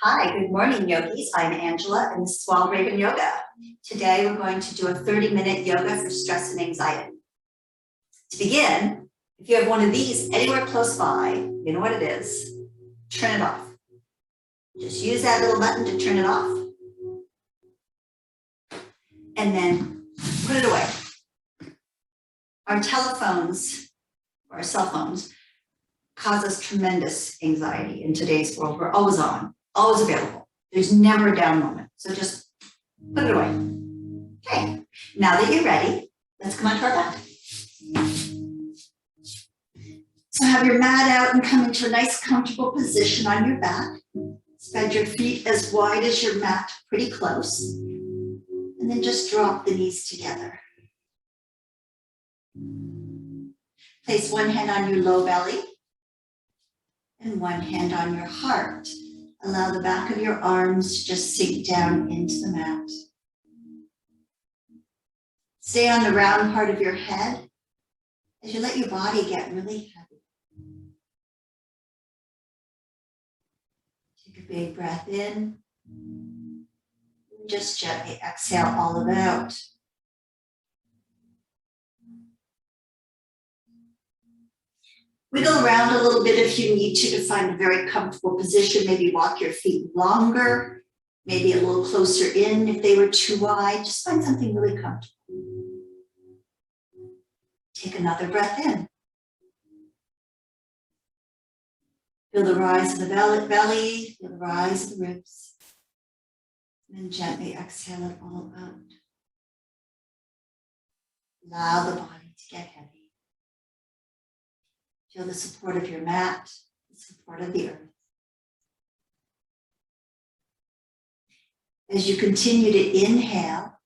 Hi, good morning, yogis. I'm Angela, and this is Wild Raven Yoga. Today, we're going to do a 30-minute yoga for stress and anxiety. To begin, if you have one of these anywhere close by, you know what it is, turn it off. Just use that little button to turn it off. And then put it away. Our telephones, or our cell phones, cause us tremendous anxiety in today's world. We're always on, always available. There's never a down moment. So just put it away. Okay, now that you're ready, let's come onto our back. So have your mat out and come into a nice comfortable position on your back. Spread your feet as wide as your mat, pretty close. And then just drop the knees together. Place one hand on your low belly and one hand on your heart. Allow the back of your arms to just sink down into the mat. Stay on the round part of your head as you let your body get really heavy. Take a big breath in. And just gently exhale all of it out. Wiggle around a little bit if you need to find a very comfortable position. Maybe walk your feet longer, maybe a little closer in if they were too wide. Just find something really comfortable. Take another breath in. Feel the rise of the belly, feel the rise of the ribs. And then gently exhale it all out. Allow the body to get heavy. Feel the support of your mat, the support of the earth. As you continue to inhale,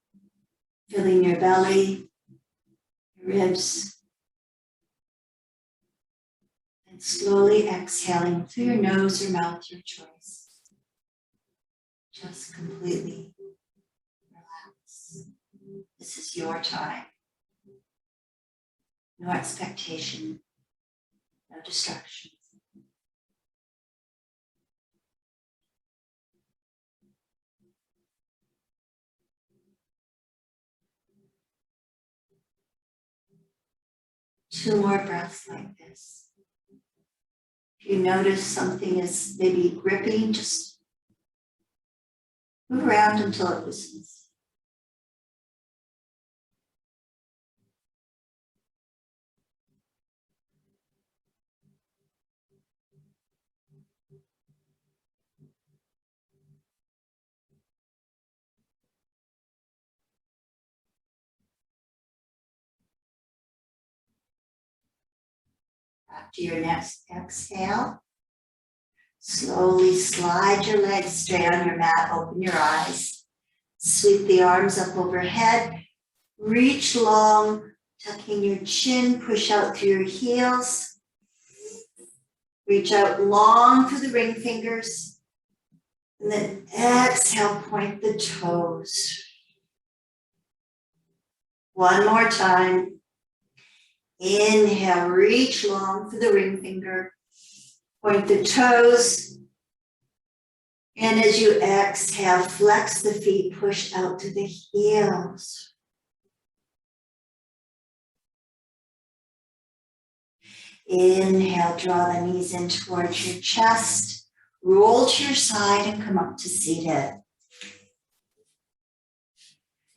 filling your belly, your ribs, and slowly exhaling through your nose or mouth, your choice. Just completely relax. This is your time. No expectation. No distractions. Two more breaths like this. If you notice something is maybe gripping, just move around until it loosens. After your next exhale, slowly slide your legs straight on your mat, open your eyes, sweep the arms up overhead, reach long, tucking your chin, push out through your heels, reach out long through the ring fingers, and then exhale, point the toes. One more time. Inhale, reach long for the ring finger, point the toes, and as you exhale, flex the feet, push out to the heels. Inhale, draw the knees in towards your chest, roll to your side and come up to seated.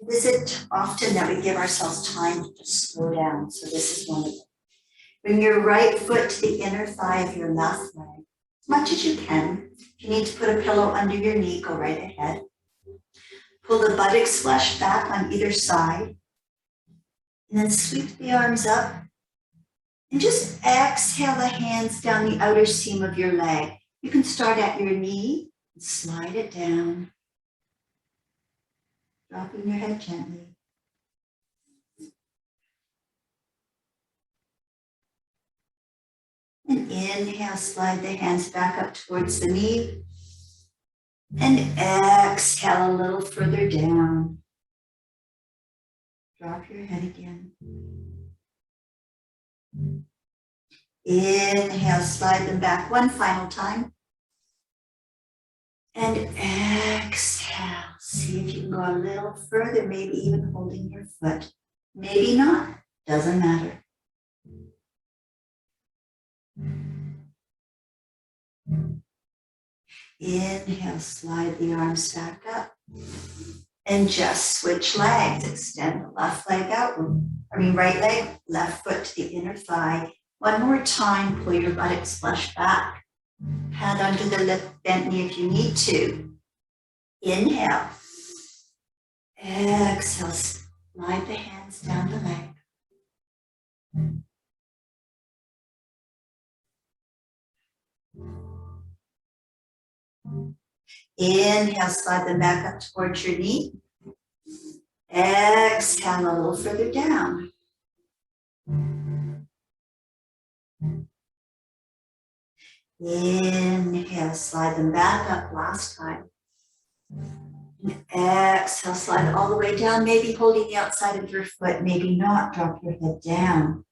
Is it often that we give ourselves time to just slow down? So this is one of them. Bring your right foot to the inner thigh of your left leg, as much as you can. If you need to put a pillow under your knee, go right ahead. Pull the buttocks flush back on either side. And then sweep the arms up. And just exhale the hands down the outer seam of your leg. You can start at your knee and slide it down. Dropping your head gently. And inhale, slide the hands back up towards the knee. And exhale a little further down. Drop your head again. Inhale, slide them back one final time. And exhale. See if you can go a little further, maybe even holding your foot. Maybe not, doesn't matter. Inhale, slide the arms back up. And just switch legs. Extend the left leg out. Right leg, left foot to the inner thigh. One more time, pull your buttocks flush back. Pad under the left bent knee if you need to. Inhale. Exhale, slide the hands down the leg. Inhale, slide them back up towards your knee. Exhale a little further down. Inhale, slide them back up last time. Exhale, slide all the way down, maybe holding the outside of your foot, maybe not, drop your head down.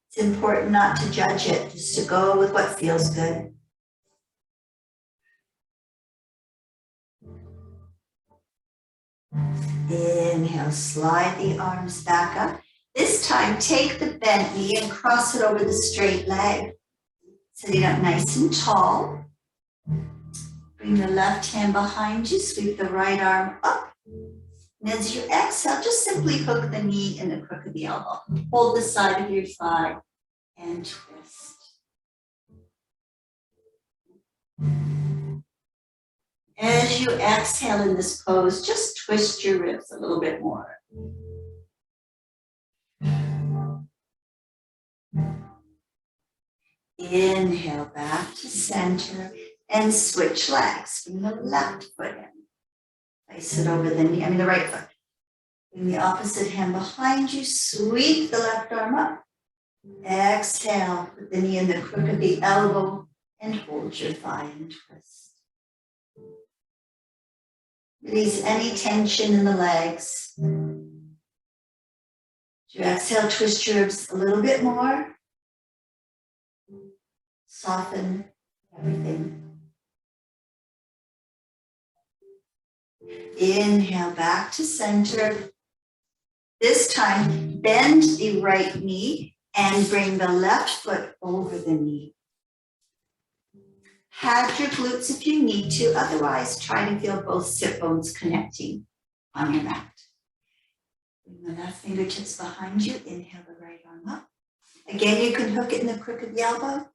It's important not to judge it, just to go with what feels good. Inhale, slide the arms back up. This time, take the bent knee and cross it over the straight leg. Sitting up nice and tall. Bring the left hand behind you, sweep the right arm up. And as you exhale, just simply hook the knee in the crook of the elbow. Hold the side of your thigh and twist. As you exhale in this pose, just twist your ribs a little bit more. Inhale back to center and switch legs. Bring the left foot in. Place it over the knee, the right foot. Bring the opposite hand behind you. Sweep the left arm up. Exhale, put the knee in the crook of the elbow and hold your thigh and twist. Release any tension in the legs. As you exhale, twist your ribs a little bit more. Soften everything. Inhale back to center. This time, bend the right knee and bring the left foot over the knee. Pad your glutes if you need to, otherwise try to feel both sit bones connecting on your mat. Bring the left fingertips behind you, inhale the right arm up. Again, you can hook it in the crook of the elbow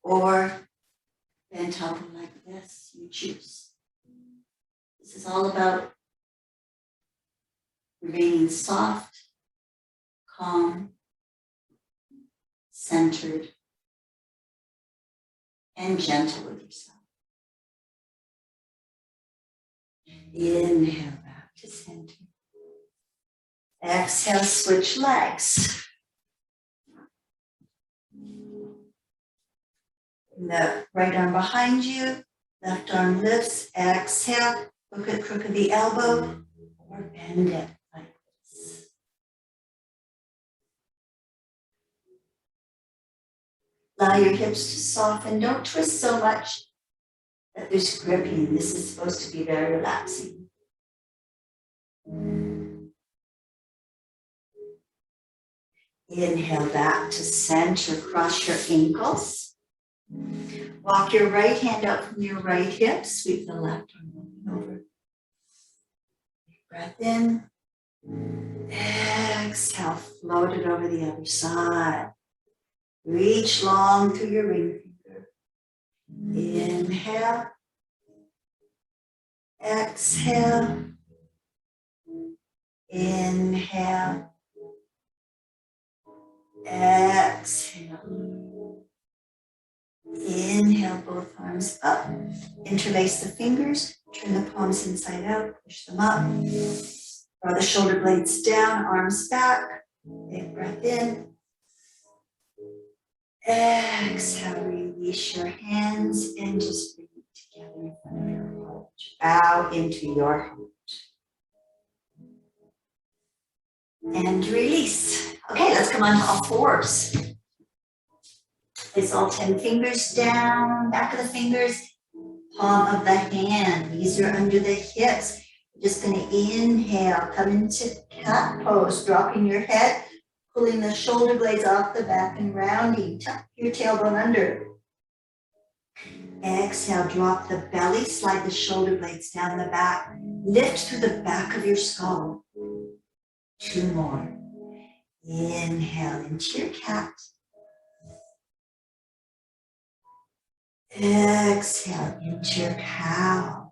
or bend top like this, you choose. This is all about remaining soft, calm, centered, and gentle with yourself. Inhale back to center. Exhale, switch legs. The right arm behind you, left arm lifts, exhale, hook it, crook of the elbow, or bend it like this. Allow your hips to soften. Don't twist so much that there's gripping. This is supposed to be very relaxing. Inhale back to center, cross your ankles. Walk your right hand out from your right hip, sweep the left arm over. Breath in. Exhale, float it over the other side. Reach long through your ring finger. Inhale. Exhale. Inhale. Exhale. Inhale, both arms up. Interlace the fingers. Turn the palms inside out. Push them up. Draw the shoulder blades down. Arms back. Big breath in. Exhale, release your hands and just bring it together in front of your heart. Bow into your heart. And release. Okay, let's come on to all fours. Place all 10 fingers down, back of the fingers. palm of the hand. Knees are under the hips. We're just going to inhale, come into cat pose, dropping your head, pulling the shoulder blades off the back and rounding. Tuck your tailbone under. Exhale, drop the belly, slide the shoulder blades down the back. Lift through the back of your skull. 2 more. Inhale into your cat. Exhale into your cow.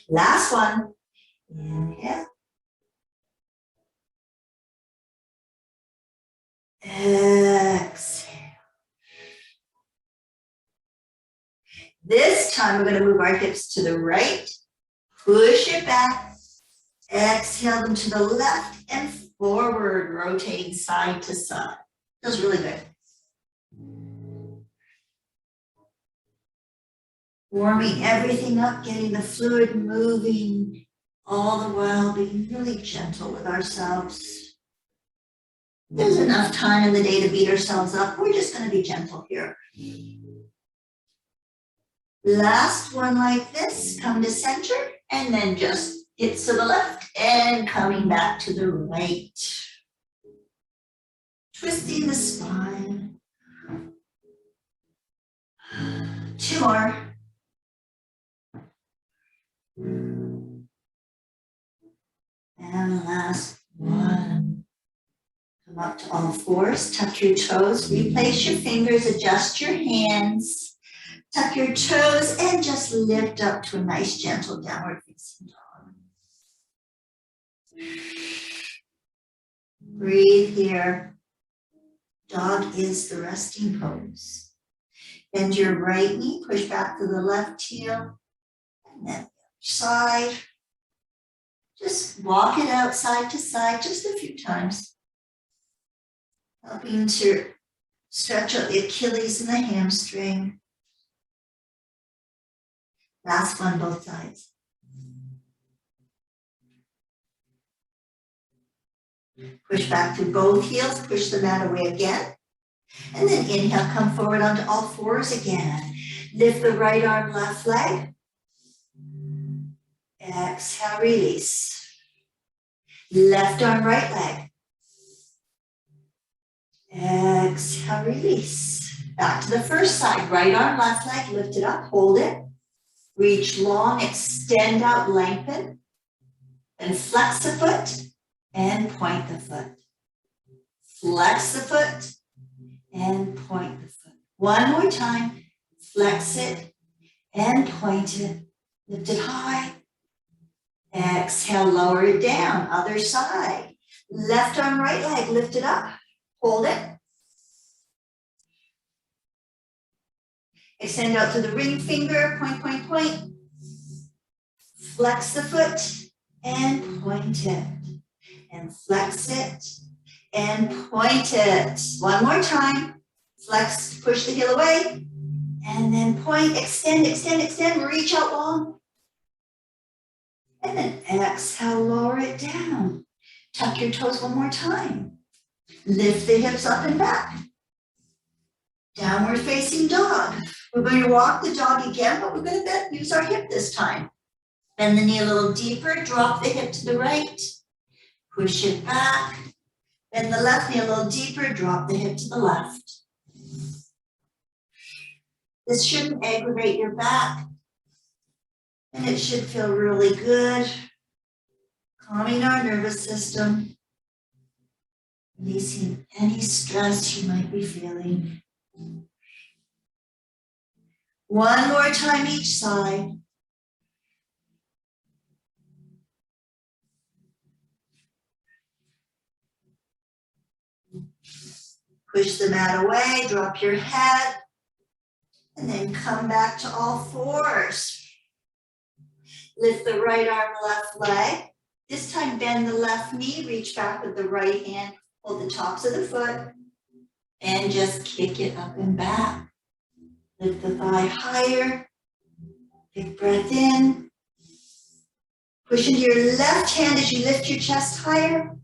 Last one. Inhale. Exhale. This time we're going to move our hips to the right. Push it back. Exhale them to the left and forward, rotating side to side. Feels really good. Warming everything up, getting the fluid moving, all the while being really gentle with ourselves. There's enough time in the day to beat ourselves up. We're just going to be gentle here. Last one like this, come to center, and then just hips to the left and coming back to the right. Twisting the spine. 2 more. And last one. Come up to all fours, tuck your toes, replace your fingers, adjust your hands, tuck your toes, and just lift up to a nice gentle downward facing dog. Breathe here. Dog is the resting pose. Bend your right knee, push back to the left heel, and then the other side. Just walk it out side to side just a few times. Helping to stretch out the Achilles and the hamstring. Last one, both sides. Push back to both heels, push the mat away again. And then inhale, come forward onto all fours again. Lift the right arm, left leg. Exhale, release. Left arm, right leg. Exhale, release. Back to the first side. Right arm, left leg, lift it up, hold it. Reach long, extend out, lengthen. Then flex the foot and point the foot. Flex the foot and point the foot. One more time. Flex it and point it. Lift it high. Exhale, lower it down. Other side. Left arm, right leg, lift it up. Hold it. Extend out to the ring finger, point, point, point. Flex the foot and point it. And flex it and point it. One more time. Flex, push the heel away. And then point, extend, extend, extend, reach out long. And then exhale, lower it down. Tuck your toes one more time. Lift the hips up and back. Downward facing dog. We're going to walk the dog again, but we're going to use our hip this time. Bend the knee a little deeper, drop the hip to the right. Push it back. Bend the left knee a little deeper, drop the hip to the left. This shouldn't aggravate your back. And it should feel really good. Calming our nervous system. Releasing any stress you might be feeling. One more time each side. Push the mat away, drop your head, and then come back to all fours. Lift the right arm, left leg. This time bend the left knee, reach back with the right hand, hold the tops of the foot, and just kick it up and back. Lift the thigh higher. Big breath in. Push into your left hand as you lift your chest higher.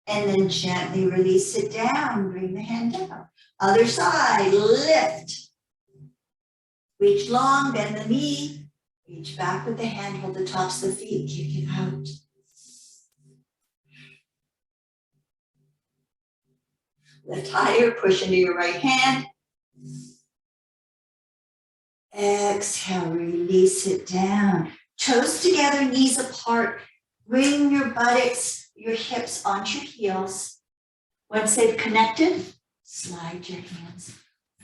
And then gently release it down. Bring the hand down. Other side, lift. Reach long, bend the knee. Reach back with the hand, hold the tops of the feet, kick it out. Lift higher, push into your right hand. Exhale, release it down. Toes together, knees apart. Bring your buttocks, your hips onto your heels. Once they've connected, slide your hands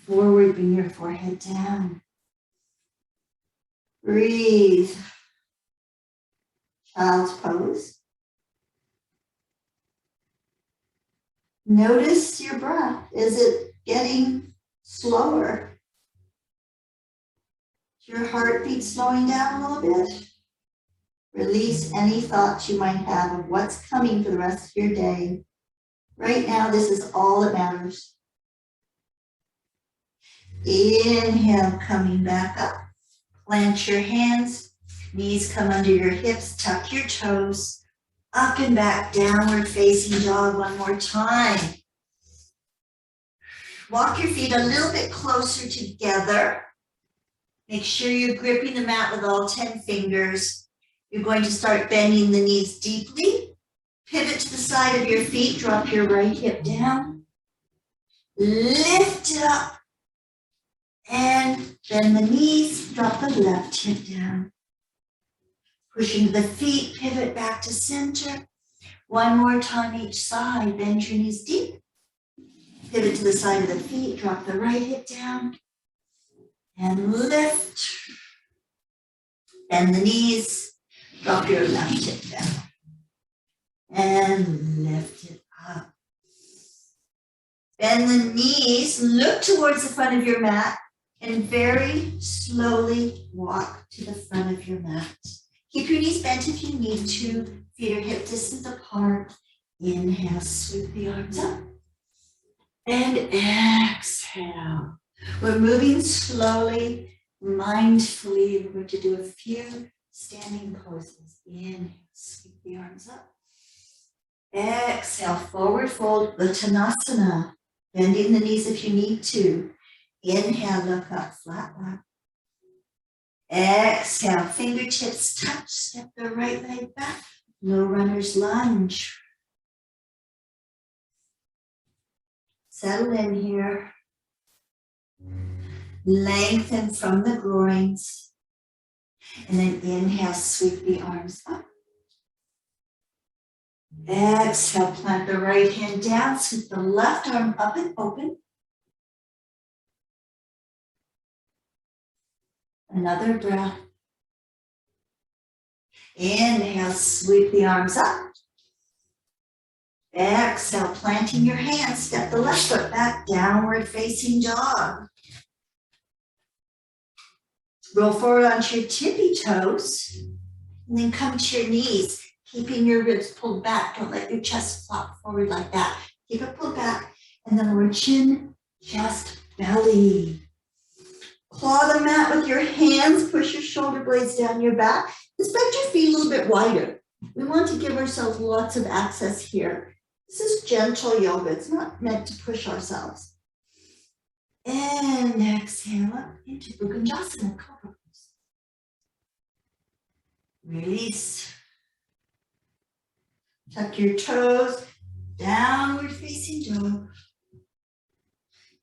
forward, bring your forehead down. Breathe. Child's pose. Notice your breath. Is it getting slower? Is your heartbeat slowing down a little bit? Release any thoughts you might have of what's coming for the rest of your day. Right now, this is all that matters. Inhale, coming back up. Plant your hands, knees come under your hips, tuck your toes. Up and back, downward facing dog one more time. Walk your feet a little bit closer together. Make sure you're gripping the mat with all 10 fingers. You're going to start bending the knees deeply. Pivot to the side of your feet, drop your right hip down. Lift it up. And bend the knees, drop the left hip down. Push into the feet, pivot back to center. One more time each side, bend your knees deep. Pivot to the side of the feet, drop the right hip down. And lift. Bend the knees, drop your left hip down. And lift it up. Bend the knees, look towards the front of your mat, and very slowly walk to the front of your mat. Keep your knees bent if you need to. Feet are hip distance apart. Inhale, sweep the arms up. And exhale. We're moving slowly, mindfully. We're going to do a few standing poses. Inhale, sweep the arms up. Exhale, forward fold, Uttanasana. Bending the knees if you need to. Inhale, look up, flat back. Exhale, fingertips touch, step the right leg back. Low runner's lunge. Settle in here. Lengthen from the groins. And then inhale, sweep the arms up. Exhale, plant the right hand down, sweep the left arm up and open. Another breath. Inhale, sweep the arms up. Exhale, planting your hands, step the left foot back, downward facing dog. Roll forward onto your tippy toes, and then come to your knees, keeping your ribs pulled back. Don't let your chest flop forward like that. Keep it pulled back, and then we're chin, chest, belly. Claw the mat with your hands, push your shoulder blades down your back. Spread your feet a little bit wider. We want to give ourselves lots of access here. This is gentle yoga. It's not meant to push ourselves. And exhale up into Bhujangasana, Cobra pose. Release. Tuck your toes, downward facing dog.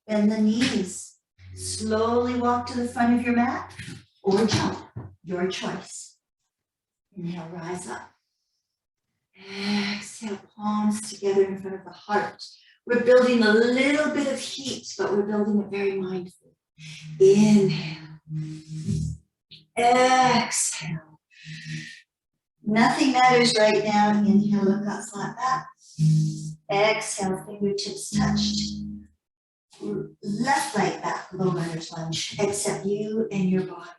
Bend the knees. Slowly walk to the front of your mat or jump, your choice. Inhale, rise up. Exhale, palms together in front of the heart. We're building a little bit of heat, but we're building it very mindfully. Inhale. Exhale. Nothing matters right now. Inhale, look up, flat back. Exhale, fingertips touched. Left leg back, low runner's lunge, except you and your body.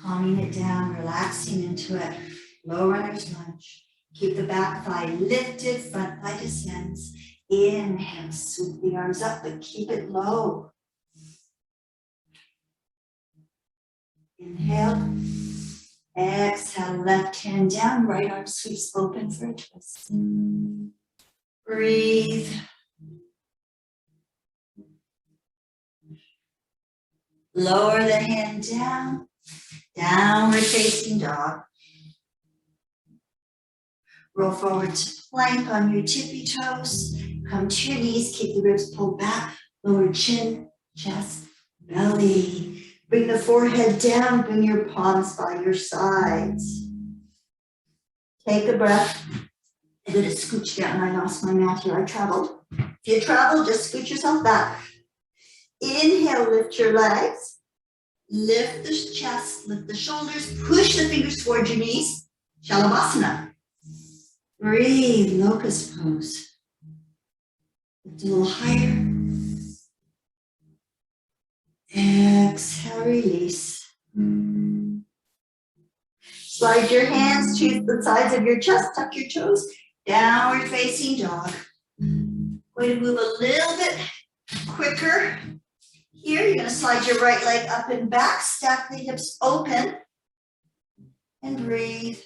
Calming it down, relaxing into it. Low runner's lunge. Keep the back thigh lifted, front thigh descends. Inhale, sweep the arms up, but keep it low. Inhale. Exhale, left hand down, right arm sweeps open for a twist. Breathe. Lower the hand down, downward facing dog. Roll forward to plank on your tippy toes. Come to your knees, keep the ribs pulled back. Lower chin, chest, belly. Bring the forehead down, bring your palms by your sides. Take a breath. I'm going to scooch down. I lost my mat here. I traveled. If you travel, just scoot yourself back. Inhale, lift your legs. Lift the chest, lift the shoulders. Push the fingers towards your knees. Shalabhasana. Breathe, locust pose. Lift a little higher. Exhale, release. Slide your hands to the sides of your chest, tuck your toes. Downward facing dog. Going to move a little bit quicker. Here, you're going to slide your right leg up and back, stack the hips open, and breathe.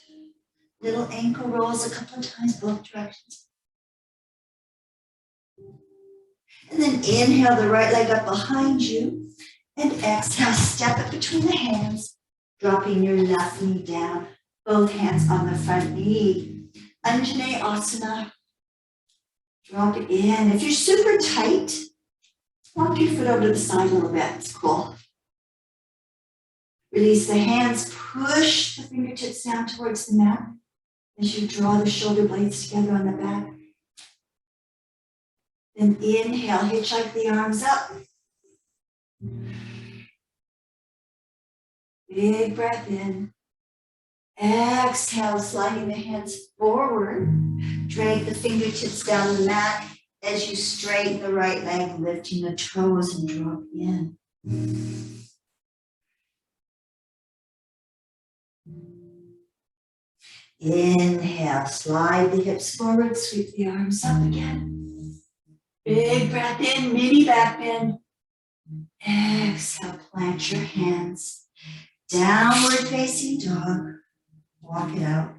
Little ankle rolls a couple of times, both directions. And then inhale the right leg up behind you, and exhale, step it between the hands, dropping your left knee down, both hands on the front knee. Anjaneyasana. Drop it in. If you're super tight, walk your foot over to the side a little bit. It's cool. Release the hands. Push the fingertips down towards the mat as you draw the shoulder blades together on the back. Then inhale, hitchhike the arms up. Big breath in. Exhale, sliding the hands forward. Drag the fingertips down the mat as you straighten the right leg, lifting the toes and drop in. Inhale, slide the hips forward, sweep the arms up again. Big breath in, mini back bend. Exhale, plant your hands. Downward facing dog. Walk it out.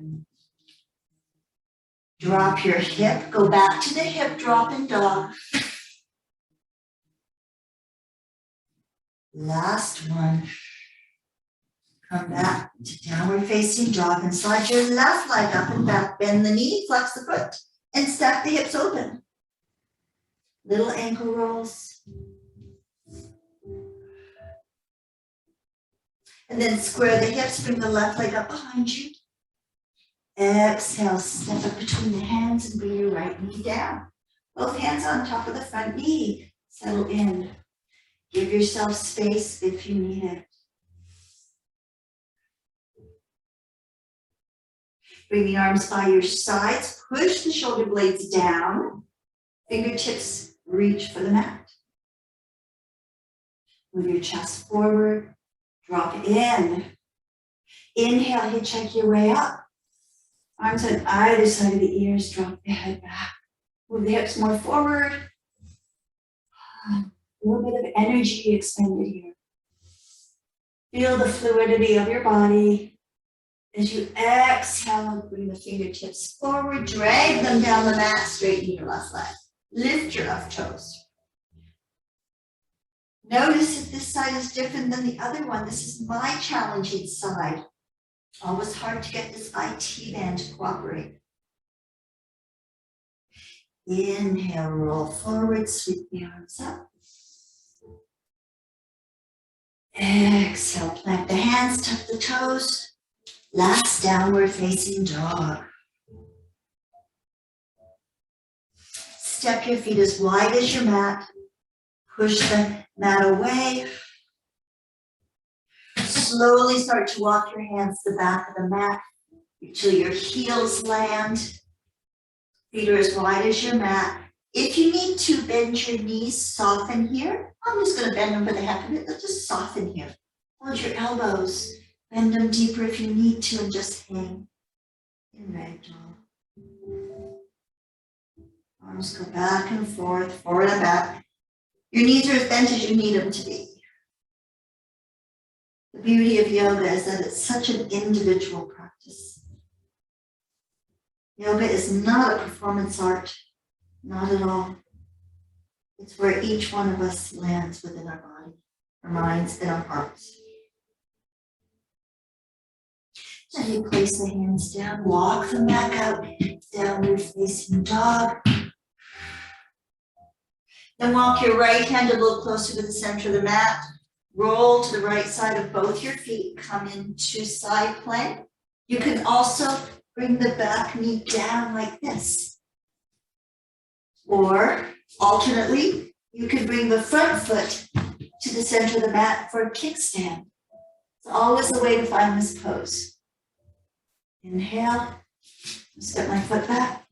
Drop your hip, go back to the hip drop in dog. Last one. Come back to downward facing dog and slide your left leg up and back. Bend the knee, flex the foot, and stack the hips open. Little ankle rolls. And then square the hips, bring the left leg up behind you. Exhale, step up between the hands and bring your right knee down. Both hands on top of the front knee. Settle in. Give yourself space if you need it. Bring the arms by your sides. Push the shoulder blades down. Fingertips reach for the mat. Move your chest forward. Drop in. Inhale, hitchhike your way up. Arms on either side of the ears, drop the head back. Move the hips more forward. A little bit of energy expended here. Feel the fluidity of your body. As you exhale, bring the fingertips forward, drag them down the mat, straighten your left leg. Lift your left toes. Notice if this side is different than the other one. This is my challenging side. Always hard to get this IT band to cooperate. Inhale, roll forward, sweep the arms up. Exhale, plant the hands, tuck the toes. Last downward facing dog. Step your feet as wide as your mat. Push the mat away. Slowly start to walk your hands to the back of the mat until your heels land. Feet are as wide as your mat. If you need to bend your knees, soften here. I'm just going to bend them for the heck of it. Let's just soften here. Hold your elbows. Bend them deeper if you need to and just hang in ragdoll. Arms go back and forth, forward and back. Your knees are as bent as you need them to be. The beauty of yoga is that it's such an individual practice. Yoga is not a performance art, not at all. It's where each one of us lands within our body. our minds and our hearts. So you place the hands down, walk them back out, downward facing dog. Then walk your right hand a little closer to the center of the mat. Roll to the right side of both your feet, come into side plank. You can also bring the back knee down like this. Or alternately, you can bring the front foot to the center of the mat for a kickstand. It's always a way to find this pose. Inhale, step my foot back.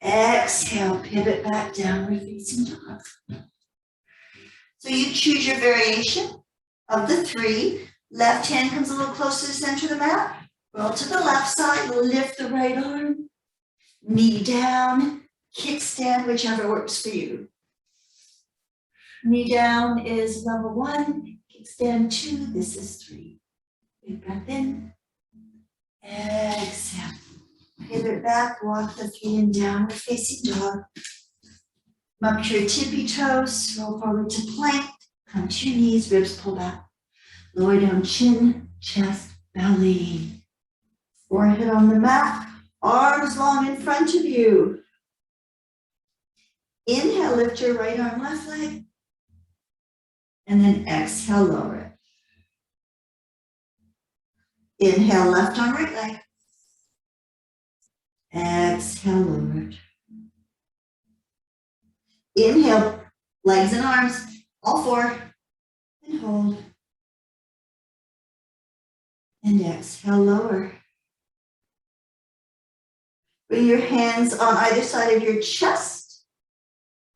Exhale, pivot back, downward facing dog. So you choose your variation of the three. Left hand comes a little closer to the center of the mat. Roll to the left side, lift the right arm. Knee down, kickstand, whichever works for you. Knee down is level 1, kickstand 2, this is 3. Big breath in. Exhale. Pivot back, walk the feet in downward facing dog. Come up to your tippy toes, roll forward to plank, come to your knees, ribs pull back. Lower down chin, chest, belly. Forehead on the mat, arms long in front of you. Inhale, lift your right arm, left leg. And then exhale, lower it. Inhale, left arm, right leg. Exhale, lower it. Inhale, legs and arms, all four, and hold. And exhale, lower. Bring your hands on either side of your chest.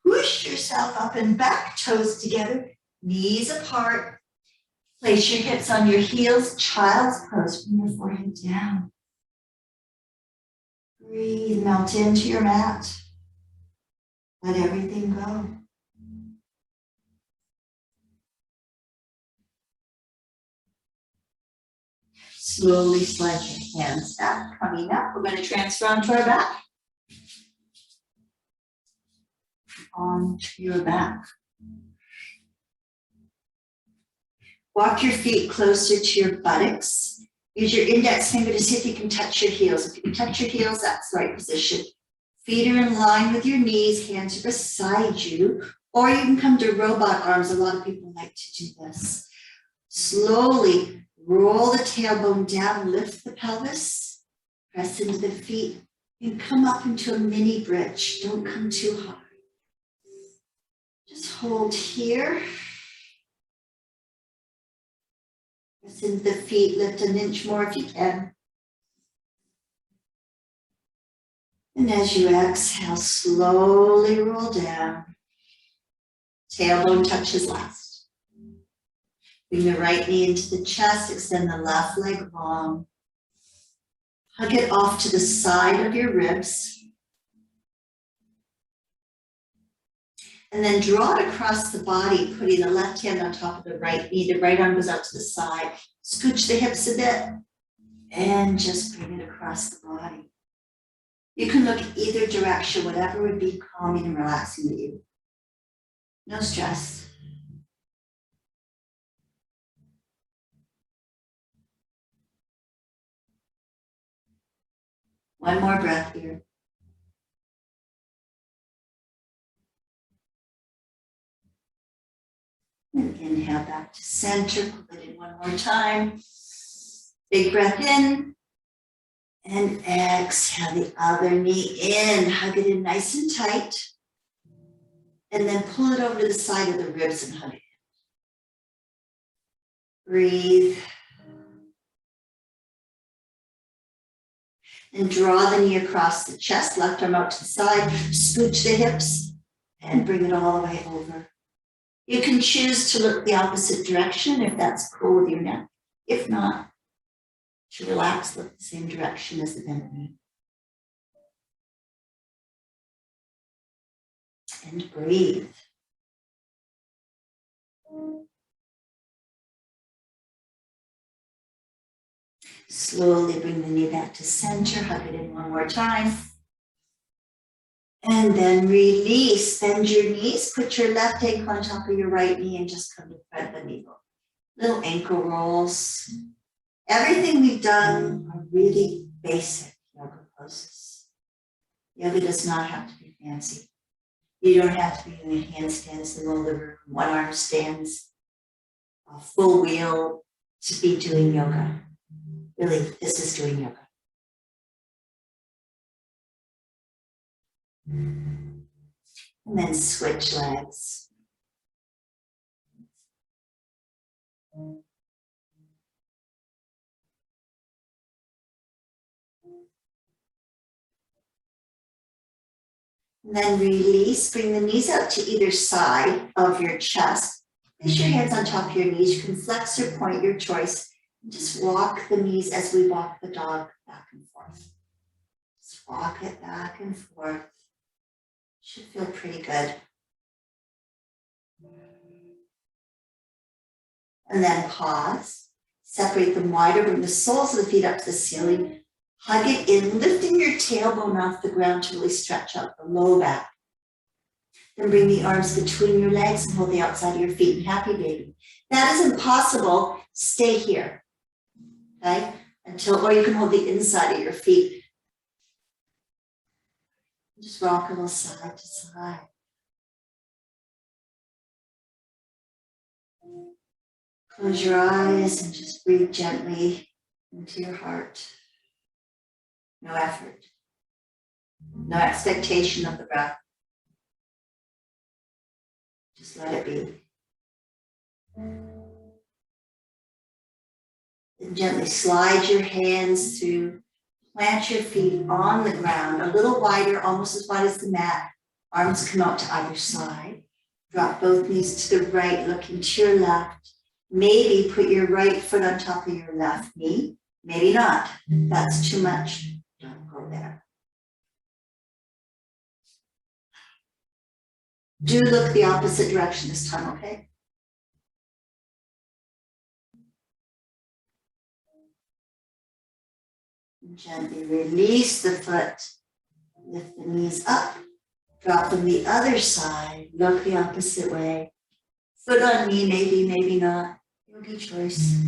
Push yourself up and back, toes together, knees apart. Place your hips on your heels, child's pose, from your forehead down. Breathe, melt into your mat. Let everything go. Slowly slide your hands back. Coming up, we're going to transfer onto our back. Onto your back. Walk your feet closer to your buttocks. Use your index finger to see if you can touch your heels. If you can touch your heels, that's the right position. Feet are in line with your knees, hands are beside you, or you can come to robot arms. A lot of people like to do this. Slowly roll the tailbone down, lift the pelvis, press into the feet, and come up into a mini bridge. Don't come too high. Just hold here. Press into the feet, lift an inch more if you can. And as you exhale, slowly roll down. Tailbone touches last. Bring the right knee into the chest, extend the left leg long. Hug it off to the side of your ribs. And then draw it across the body, putting the left hand on top of the right knee. The right arm goes out to the side. Scooch the hips a bit and just bring it across the body. You can look either direction, whatever would be calming and relaxing to you. No stress. One more breath here. And inhale back to center, pull it in one more time. Big breath in. And exhale the other knee in. Hug it in nice and tight. And then pull it over to the side of the ribs and hug it in. Breathe. And draw the knee across the chest, left arm out to the side. Scooch the hips and bring it all the way over. You can choose to look the opposite direction if that's cool with your neck. If not, to relax, look the same direction as the bent knee. And breathe. Slowly bring the knee back to center, hug it in one more time. And then release, bend your knees, put your left ankle on top of your right knee and just come to front the navel. little ankle rolls. Everything we've done are really basic yoga poses. Yoga does not have to be fancy. You don't have to be doing handstands in the living room, one arm stands, a full wheel to be doing yoga. Really, this is doing yoga. And then switch legs. And then release, bring the knees out to either side of your chest. Place your hands on top of your knees. You can flex or point, your choice. And just walk the knees as we walk the dog back and forth. Just walk it back and forth. Should feel pretty good. And then pause. Separate them wider. Bring the soles of the feet up to the ceiling. Hug it in, lifting your tailbone off the ground to really stretch out the low back. Then bring the arms between your legs and hold the outside of your feet. And happy baby. That is impossible. Stay here. Okay? Or you can hold the inside of your feet. Just rock a little side to side. Close your eyes and just breathe gently into your heart. No effort. No expectation of the breath. Just let it be. Then gently slide your hands through. Plant your feet on the ground, a little wider, almost as wide as the mat. Arms come out to either side. Drop both knees to the right, looking to your left. Maybe put your right foot on top of your left knee. Maybe not. That's too much. Don't go there. Do look the opposite direction this time, okay? And gently release the foot. Lift the knees up. Drop them the other side. Look the opposite way. Foot on knee, maybe, maybe not. Yogi choice.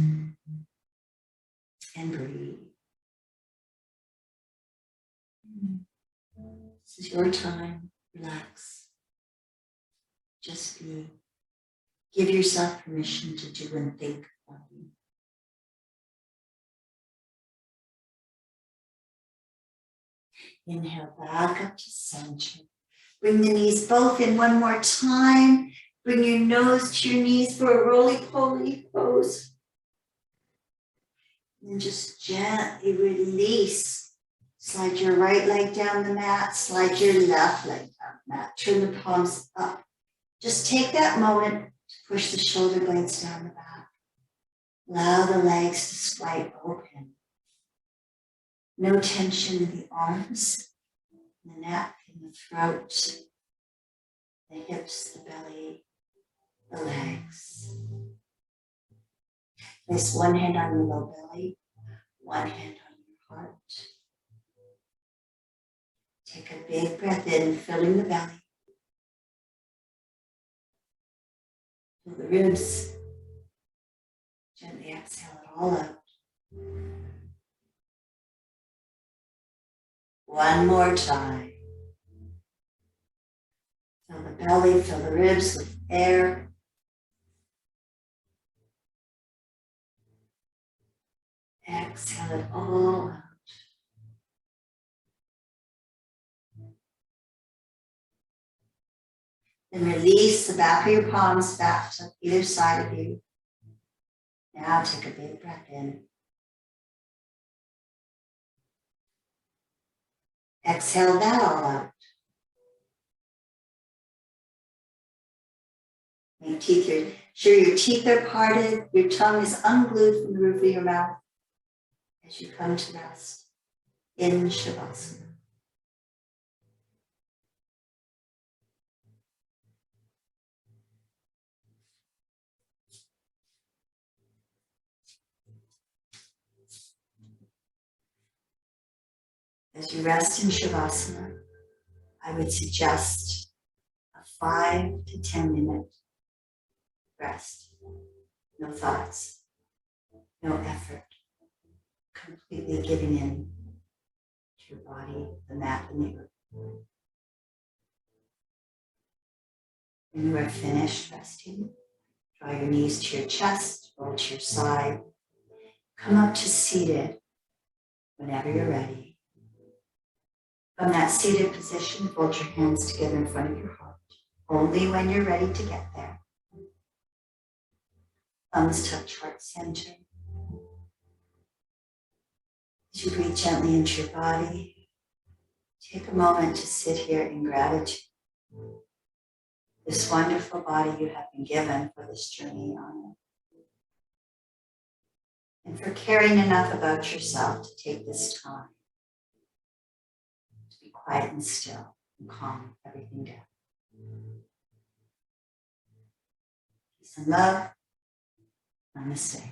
And breathe. This is your time. Relax. Just be. Give yourself permission to do and think nothing. Inhale back up to center. Bring the knees both in one more time. Bring your nose to your knees for a roly-poly pose. And then just gently release. Slide your right leg down the mat. Slide your left leg down the mat. Turn the palms up. Just take that moment to push the shoulder blades down the back. Allow the legs to splay open. No tension in the arms, the neck, and the throat, the hips, the belly, the legs. Place one hand on your low belly, one hand on your heart. Take a big breath in, filling the belly. Feel the ribs. Gently exhale it all out. One more time. Fill the belly, fill the ribs with air. Exhale it all out. Then release the back of your palms back to either side of you. Now take a big breath in. Exhale that all out. Make sure your teeth are parted, your tongue is unglued from the roof of your mouth as you come to rest in Shavasana. As you rest in Shavasana, I would suggest a 5 to 10 minute rest. no thoughts, no effort, completely giving in to your body, the mat, and the earth. When you are finished resting, draw your knees to your chest, roll to your side, come up to seated whenever you're ready. From that seated position, fold your hands together in front of your heart, only when you're ready to get there. Thumbs touch heart center. As you breathe gently into your body, take a moment to sit here in gratitude. This wonderful body you have been given for this journey on it. And for caring enough about yourself to take this time to be quiet and still and calm everything down. Peace and love. Namaste.